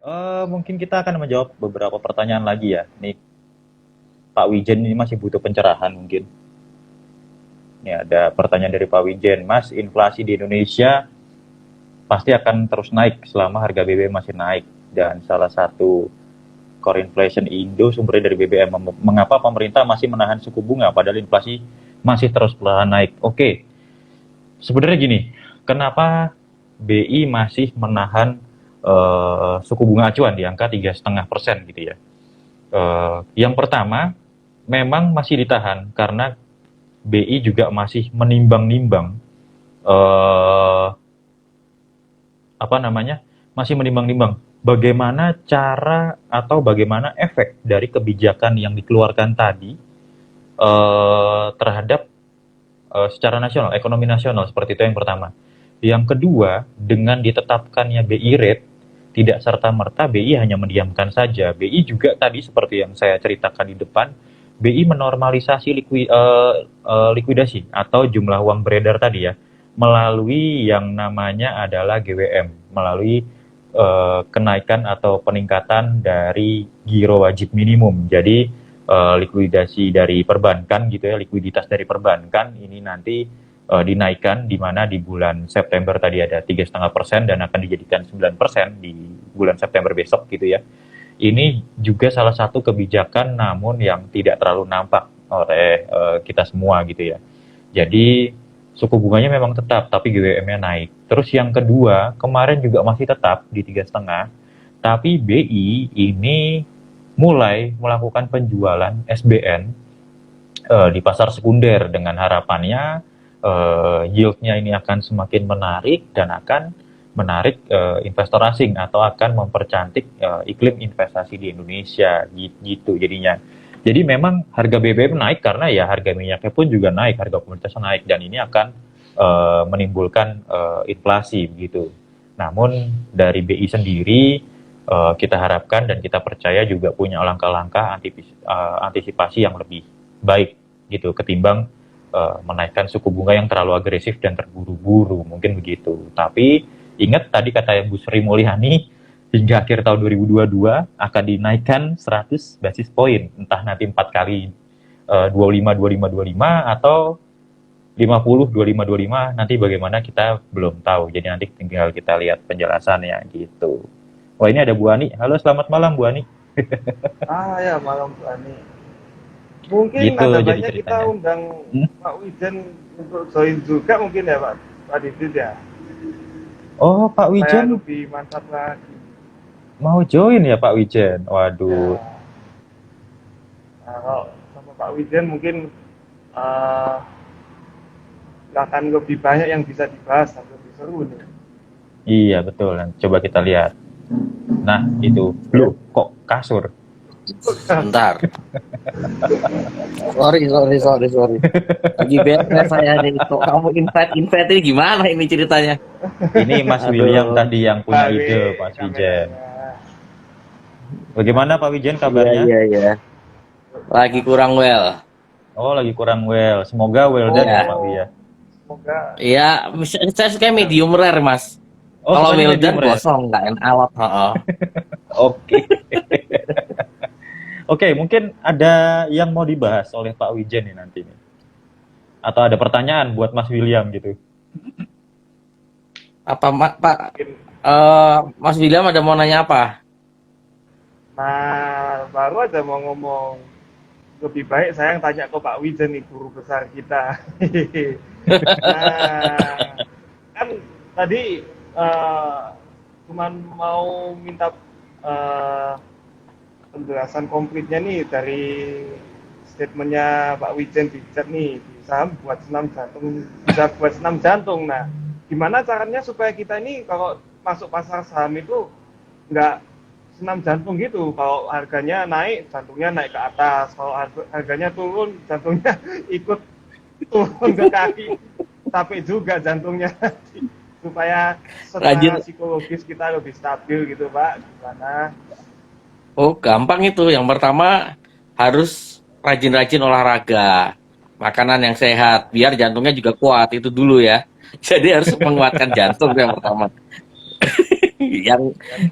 Mungkin kita akan menjawab beberapa pertanyaan lagi ya. Nih, Pak Wijen ini masih butuh pencerahan mungkin. Nih ada pertanyaan dari Pak Wijen. Mas, inflasi di Indonesia pasti akan terus naik selama harga BBM masih naik. Dan salah satu core inflation Indo sumbernya dari BBM. Mengapa pemerintah masih menahan suku bunga padahal inflasi masih terus perlahan naik? Oke, sebenarnya gini, kenapa BI masih menahan suku bunga acuan di angka 3,5% gitu ya? Yang pertama, memang masih ditahan karena BI juga masih menimbang-nimbang eh, apa namanya, masih menimbang-nimbang bagaimana cara atau bagaimana efek dari kebijakan yang dikeluarkan tadi terhadap secara nasional, ekonomi nasional, seperti itu yang pertama. Yang kedua, dengan ditetapkannya BI rate, tidak serta-merta BI hanya mendiamkan saja. BI juga tadi seperti yang saya ceritakan di depan, BI menormalisasi likuidasi atau jumlah uang beredar tadi ya, melalui yang namanya adalah GWM, melalui kenaikan atau peningkatan dari giro wajib minimum. Jadi likuidasi dari perbankan gitu ya, likuiditas dari perbankan ini nanti dinaikkan, di mana di bulan September tadi ada 3,5% dan akan dijadikan 9% di bulan September besok gitu ya. Ini juga salah satu kebijakan namun yang tidak terlalu nampak oleh kita semua gitu ya. Jadi suku bunganya memang tetap, tapi GWM-nya naik. Terus yang kedua, kemarin juga masih tetap di 3,5, tapi BI ini mulai melakukan penjualan SBN di pasar sekunder dengan harapannya yield-nya ini akan semakin menarik dan akan menarik investor asing atau akan mempercantik iklim investasi di Indonesia gitu jadinya. Jadi memang harga BBM naik karena ya harga minyaknya pun juga naik, harga komoditasnya naik dan ini akan menimbulkan inflasi gitu. Namun dari BI sendiri kita harapkan dan kita percaya juga punya langkah-langkah antisipasi yang lebih baik gitu ketimbang menaikkan suku bunga yang terlalu agresif dan terburu-buru mungkin begitu. Tapi ingat tadi kata Bu Sri Mulyani hingga akhir tahun 2022 akan dinaikkan 100 basis poin, entah nanti 4 kali 25 25 25 atau 50 25 25, nanti bagaimana kita belum tahu. Jadi nanti tinggal kita lihat penjelasannya gitu. Wah, ini ada Bu Ani. Halo, selamat malam Bu Ani. Ya malam Bu Ani. Mungkin Gitu ada jadi baiknya kita ceritanya. undang Hmm? Pak Wijen untuk join juga mungkin ya Pak Didit ya, Oh, Pak supaya Wijen lebih mantap lagi. mau join ya Pak Wijen. Waduh. Ya, nah, kalau sama Pak Wijen mungkin eh, akan lebih banyak yang bisa dibahas dan lebih seru nih. Iya, betul. Coba kita lihat. Nah, itu. Loh, kok kasur? Bentar. Sorry. Lagi beres saya nih. Kok kamu invite ini gimana ini ceritanya? Ini Mas William Aduh. tadi yang punya ide, Balik Mas Wijen. kameranya. Bagaimana Pak Wijen Iya, kabarnya? iya, iya. Lagi kurang well. Oh, lagi kurang well. Semoga well done ya Ya. Pak Wi Oh, ya. semoga Iya, saya suka medium rare, Mas. Oh, Kalau sukanya well medium done rare. gosong, nggak enak alot. Heeh. Oke. Oke, mungkin ada yang mau dibahas oleh Pak Wijen nih nanti nih. Atau ada pertanyaan buat Mas William gitu. Apa, Pak? mungkin. Mas William ada mau nanya apa? Nah, baru aja mau ngomong, lebih baik saya yang tanya ke Pak Wijen nih, guru besar kita. Nah, kan tadi cuman mau minta eh, penjelasan komplitnya nih dari statementnya Pak Wijen di chat nih, bisa buat senam jantung, bisa buat senam jantung. Nah, gimana caranya supaya kita ini kalau masuk pasar saham itu nggak senam jantung gitu? Kalau harganya naik, jantungnya naik ke atas. Kalau harganya turun, jantungnya ikut turun ke kaki. Capek juga jantungnya. Supaya secara Rajin. psikologis kita lebih stabil gitu, Pak. Gimana? Oh, gampang itu. Yang pertama harus rajin-rajin olahraga, makanan yang sehat, biar jantungnya juga kuat. Itu dulu ya. Jadi harus menguatkan jantung yang pertama. Yang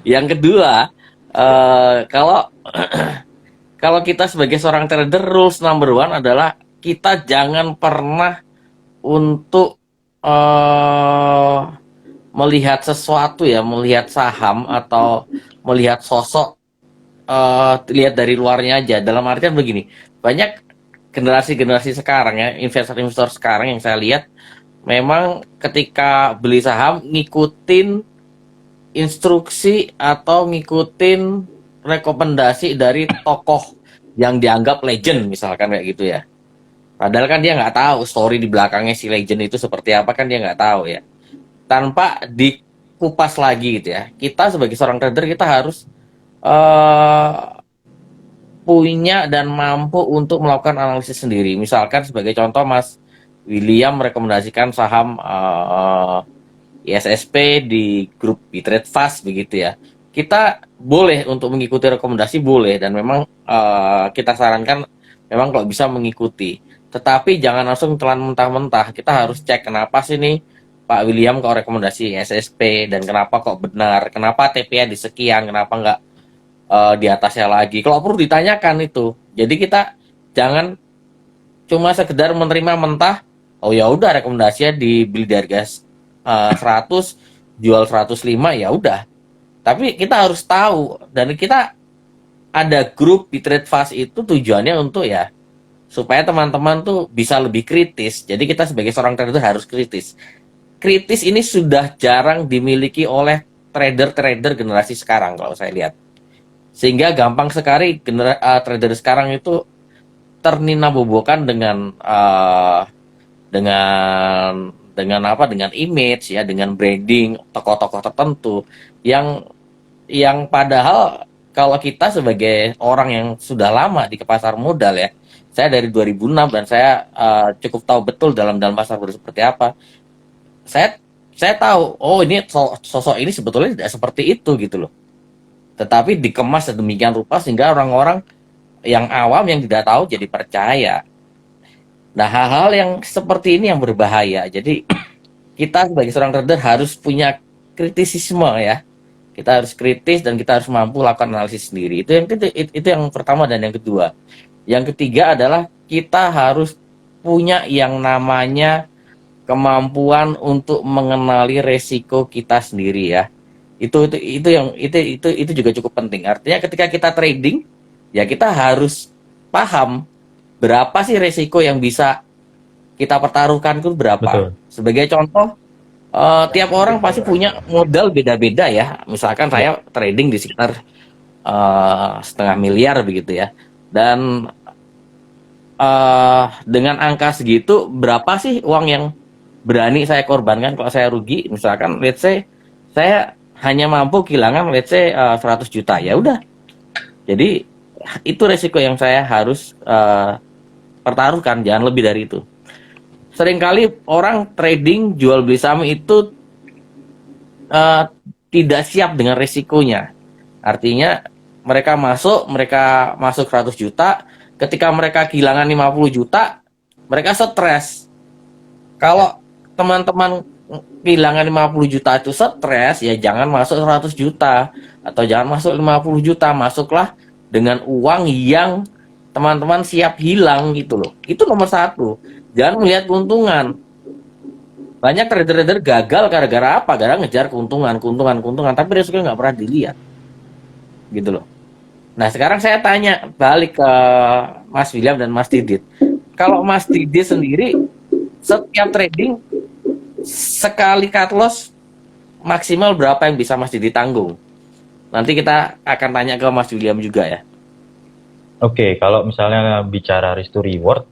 yang kedua, Kalau kalau kita sebagai seorang trader, rules number one adalah kita jangan pernah untuk eh melihat sesuatu ya, melihat saham atau melihat sosok, lihat dari luarnya aja. Dalam artian begini, banyak generasi-generasi sekarang ya, investor-investor sekarang yang saya lihat memang ketika beli saham ngikutin instruksi atau ngikutin rekomendasi dari tokoh yang dianggap legend misalkan kayak gitu ya. Padahal kan dia nggak tahu story di belakangnya si legend itu seperti apa, kan dia nggak tahu ya. Tanpa dikupas lagi gitu ya. Kita sebagai seorang trader kita harus eh, punya dan mampu untuk melakukan analisis sendiri. Misalkan sebagai contoh Mas William merekomendasikan saham ISSP di grup Bitrade Fast begitu ya. Kita boleh untuk mengikuti rekomendasi, boleh, dan memang kita sarankan memang kalau bisa mengikuti. Tetapi jangan langsung telan mentah-mentah. Kita harus cek kenapa sih nih Pak William kok rekomendasi ISSP, dan kenapa kok benar, kenapa TP-nya di sekian, kenapa nggak di atasnya lagi. Kalau perlu ditanyakan itu. Jadi kita jangan cuma sekedar menerima mentah, oh ya udah rekomendasinya dibeli di harga 100, jual 105, ya udah. Tapi kita harus tahu, dan kita ada grup di Trade Fast itu tujuannya untuk ya supaya teman-teman tuh bisa lebih kritis. Jadi kita sebagai seorang trader harus kritis. Kritis ini sudah jarang dimiliki oleh trader-trader generasi sekarang kalau saya lihat. Sehingga gampang sekali trader sekarang itu ternina-bobokan dengan apa, dengan image ya, dengan branding tokoh-tokoh tertentu yang padahal kalau kita sebagai orang yang sudah lama di pasar modal ya, saya dari 2006 dan saya cukup tahu betul dalam pasar modal seperti apa. Saya tahu, oh ini sosok ini sebetulnya tidak seperti itu gitu loh. Tetapi dikemas sedemikian rupa sehingga orang-orang yang awam yang tidak tahu jadi percaya. Nah, hal-hal yang seperti ini yang berbahaya. Jadi kita sebagai seorang trader harus punya kritisisme ya. Kita harus kritis dan kita harus mampu lakukan analisis sendiri. Itu yang pertama, dan yang kedua. Yang ketiga adalah kita harus punya yang namanya kemampuan untuk mengenali resiko kita sendiri ya. Itu juga cukup penting. Artinya ketika kita trading ya kita harus paham berapa sih resiko yang bisa kita pertaruhkan, itu berapa. Betul. Sebagai contoh, tiap orang pasti punya modal beda-beda ya. Misalkan saya trading di sekitar 500 000 begitu ya. Dan dengan angka segitu berapa sih uang yang berani saya korbankan kalau saya rugi? Misalkan let's say saya hanya mampu kehilangan let's say 100 juta, ya udah. Jadi itu resiko yang saya harus pertaruhkan, jangan lebih dari itu. Seringkali orang trading jual beli saham itu tidak siap dengan resikonya. Artinya mereka masuk 100 juta, ketika mereka kehilangan 50 juta, mereka stres. Kalau teman-teman kehilangan 50 juta itu stres, ya jangan masuk 100 juta atau jangan masuk 50 juta, masuklah dengan uang yang teman-teman siap hilang gitu loh. Itu nomor satu. Jangan melihat keuntungan. Banyak trader-trader gagal gara-gara apa? Gara ngejar keuntungan, tapi resikonya nggak pernah dilihat. Gitu loh. Nah, sekarang saya tanya balik ke Mas William dan Mas Didit. Kalau Mas Didit sendiri setiap trading sekali cut loss maksimal berapa yang bisa Mas Didit tanggung? Nanti kita akan tanya ke Mas William juga ya. Oke, kalau misalnya bicara risk to reward,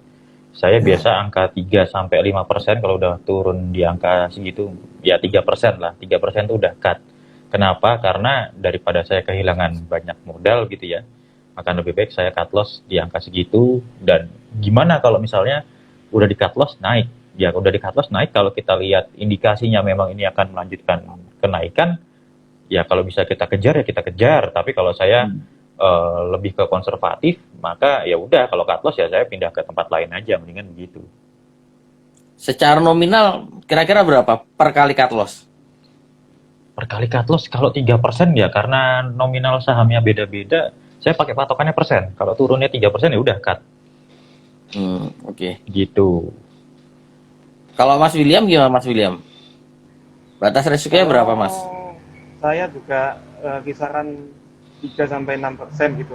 saya biasa angka 3-5%. Kalau udah turun di angka segitu, ya 3% lah. 3% itu udah cut. Kenapa? Karena daripada saya kehilangan banyak modal gitu ya, maka lebih baik saya cut loss di angka segitu. Dan gimana kalau misalnya udah di cut loss naik? Ya udah di cut loss naik, kalau kita lihat indikasinya memang ini akan melanjutkan kenaikan, ya kalau bisa kita kejar ya kita kejar. Tapi kalau saya lebih ke konservatif, maka ya udah, kalau cut loss ya saya pindah ke tempat lain aja, mendingan begitu. Secara nominal kira-kira berapa per kali cut loss? perkali cut loss kalau 3% ya karena nominal sahamnya beda-beda, saya pakai patokannya persen. Kalau turunnya 3% ya udah cut Oke. gitu. Kalau Mas William gimana Mas William? Batas resikonya berapa Mas? Saya juga kisaran 3-6% gitu.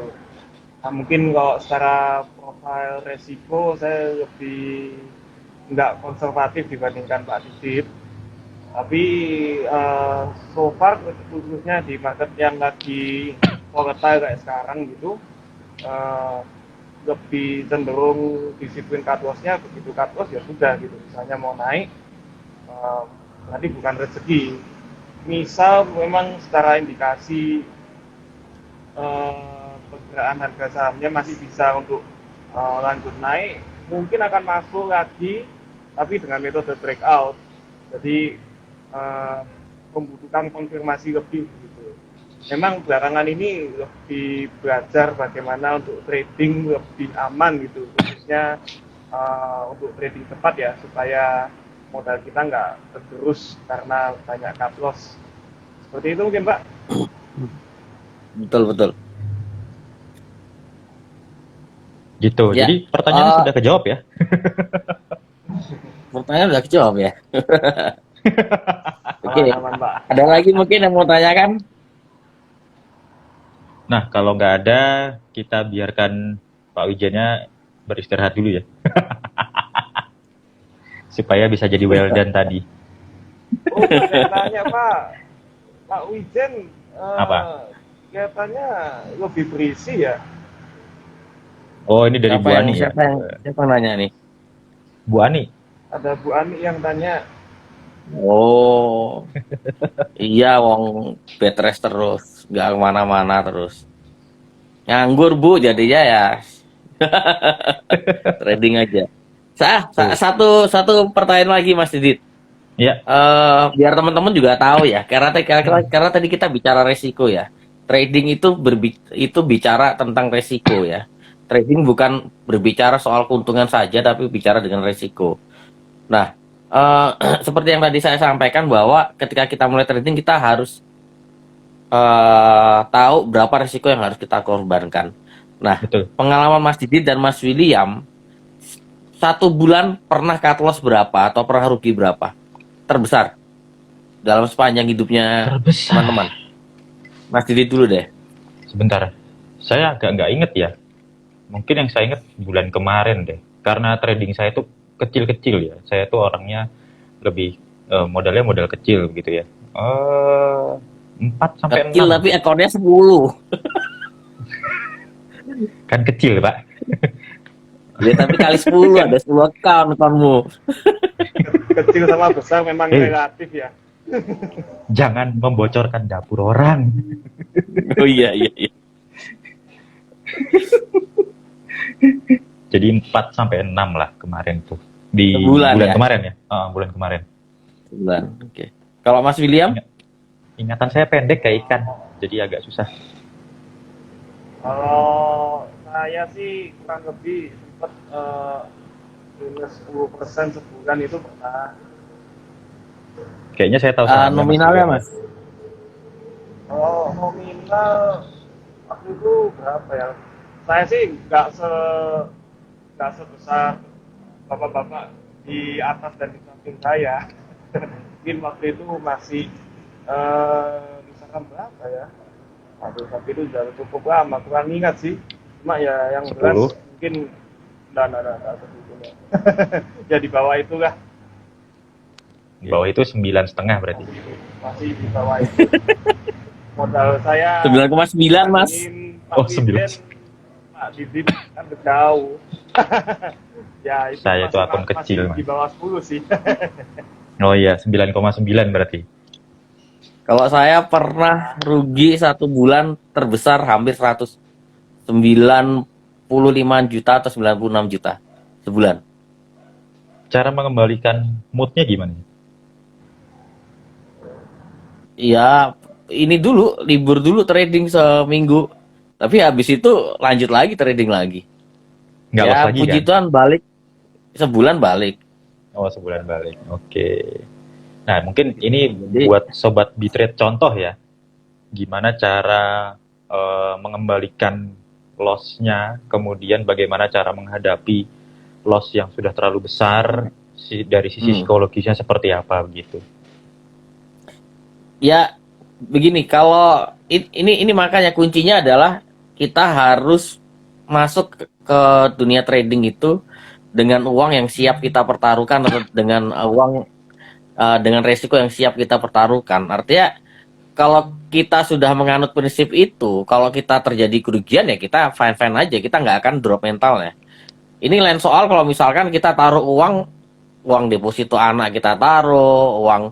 Nah, mungkin kalau secara profil resiko saya lebih nggak konservatif dibandingkan Pak Didit. Tapi so far khususnya di market yang lagi volatile kayak sekarang gitu, eh, lebih cenderung disiplin cut loss-nya. Begitu cut loss ya sudah gitu. Misalnya mau naik, nanti bukan rezeki. Misal memang secara indikasi pergerakan harga sahamnya masih bisa untuk lanjut naik, mungkin akan masuk lagi, tapi dengan metode breakout. Jadi membutuhkan konfirmasi lebih gitu. Memang belakangan ini lebih belajar bagaimana untuk trading lebih aman gitu, khususnya untuk trading tepat ya, supaya modal kita nggak tergerus karena banyak cut loss. Seperti itu mungkin Pak. Betul. Gitu. Ya. Jadi pertanyaannya sudah kejawab ya. Pertanyaan udah kejawab ya. Oke. Aman Pak. Ada lagi mungkin yang mau tanyakan? Nah, kalau nggak ada, kita biarkan Pak Wijennya beristirahat dulu ya. Supaya bisa jadi well done tadi. Oh, saya tanya Pak Wijen, Apa? kelihatannya lebih berisi ya. Oh, ini dari Bu Ani ya. Siapa yang nanya nih? Bu Ani. Ada Bu Ani yang tanya. Oh, iya, wong bed rest terus, nggak kemana-mana terus. Nganggur Bu, jadinya ya trading aja. Satu pertanyaan lagi Mas Didit. Ya, Biar teman-teman juga tahu ya, karena tadi kita bicara resiko ya. Trading itu bicara tentang resiko ya. Trading bukan berbicara soal keuntungan saja, tapi bicara dengan resiko. Nah, seperti yang tadi saya sampaikan bahwa ketika kita mulai trading kita harus tahu berapa resiko yang harus kita korbankan. Nah, betul. pengalaman Mas Didit dan Mas William, 1 bulan pernah cut loss berapa atau pernah rugi berapa? Terbesar dalam sepanjang hidupnya Terbesar. teman-teman. Mas Didit dulu deh. Sebentar. Saya agak nggak inget ya. Mungkin yang saya inget bulan kemarin deh. Karena trading saya itu kecil-kecil ya. Saya tuh orangnya lebih modalnya modal kecil gitu ya. 4 sampai 6. Kecil tapi ekornya 10. Kan kecil, Pak. Ya tapi kali 10 ada 10 akunmu. Kecil sama besar memang relatif ya. Jangan membocorkan dapur orang. Oh iya. Jadi 4 sampai 6 lah kemarin tuh. Di Bulan ya? kemarin ya. Bulan kemarin. Bulan. Oke. Kalau Mas William? Ingatan saya pendek kayak ikan. Jadi agak susah. Kalau saya sih kurang lebih sempat minus 10% sebulan itu pernah. Kayaknya saya tahu sahamnya, Nominalnya Mas? Kalau nominal waktu itu berapa ya? Saya sih nggak sebesar bapak-bapak di atas dan di samping saya. Mungkin waktu itu masih misalkan berapa ya? Aduh, tapi itu sudah cukup lama, kurang ingat sih. Cuma ya yang 10. jelas mungkin enggak sebetulnya. Ya di bawah itulah. Di bawah itu 9,5 berarti. Masih di bawah itu. Modal saya 9,9 Mas. Oh, 9. Pak Didit kan jauh. Ya itu Saya itu akun masih kecil, Mas. di bawah 10 sih. Oh iya, 9,9 berarti. Kalau saya pernah rugi 1 bulan terbesar hampir 195 juta atau 96 juta sebulan. Cara mengembalikan moodnya gimana? Iya, ini dulu libur dulu trading seminggu. Tapi habis itu lanjut lagi trading lagi. Nggak loss lagi puji kan? Tuhan balik sebulan balik. Oh, sebulan balik. Oke. Nah, mungkin ini Jadi, buat sobat Bitrate contoh ya, gimana cara mengembalikan loss-nya, kemudian bagaimana cara menghadapi loss yang sudah terlalu besar dari sisi hmm, psikologisnya seperti apa begitu. ya begini, kalau ini makanya kuncinya adalah kita harus masuk ke dunia trading itu dengan uang yang siap kita pertaruhkan atau dengan uang dengan resiko yang siap kita pertaruhkan. Artinya kalau kita sudah menganut prinsip itu, kalau kita terjadi kerugian ya kita fine fine aja, kita nggak akan drop mentalnya. Ini lain soal kalau misalkan kita taruh uang deposito anak kita taruh, uang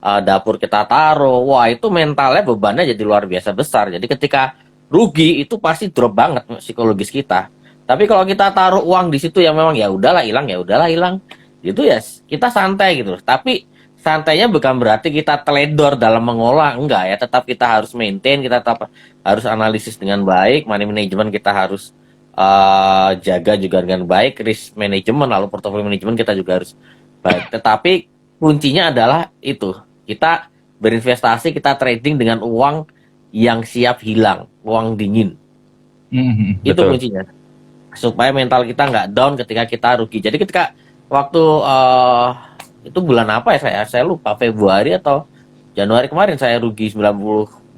dapur kita taruh, wah itu mentalnya bebannya jadi luar biasa besar. Jadi ketika rugi itu pasti drop banget psikologis kita. Tapi kalau kita taruh uang di situ yang memang ya udahlah hilang, itu ya kita santai gitu. Tapi santainya bukan berarti kita teledor dalam mengolah, enggak ya. Tetap kita harus maintain, kita tetap harus analisis dengan baik, money management kita harus jaga juga dengan baik, risk management lalu portfolio management kita juga harus baik. Tetapi kuncinya adalah itu, kita berinvestasi, kita trading dengan uang yang siap hilang, uang dingin. Itu Betul. kuncinya. Supaya mental kita nggak down ketika kita rugi. Jadi ketika waktu itu bulan apa ya saya lupa, Februari atau Januari kemarin saya rugi 90,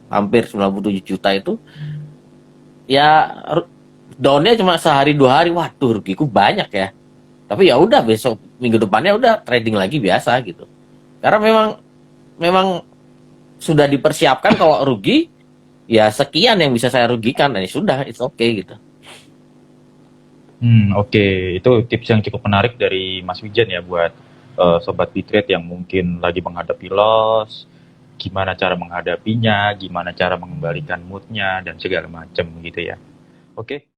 hampir 97 juta itu, ya downnya cuma sehari dua hari, waduh rugiku banyak ya. Tapi ya udah besok minggu depannya udah trading lagi biasa gitu. Karena memang sudah dipersiapkan kalau rugi ya sekian yang bisa saya rugikan, dan ya sudah, it's okay gitu. Oke. Itu tips yang cukup menarik dari Mas Wijan ya buat sobat Bitrate yang mungkin lagi menghadapi loss, gimana cara menghadapinya, gimana cara mengembalikan moodnya dan segala macam gitu ya. Oke.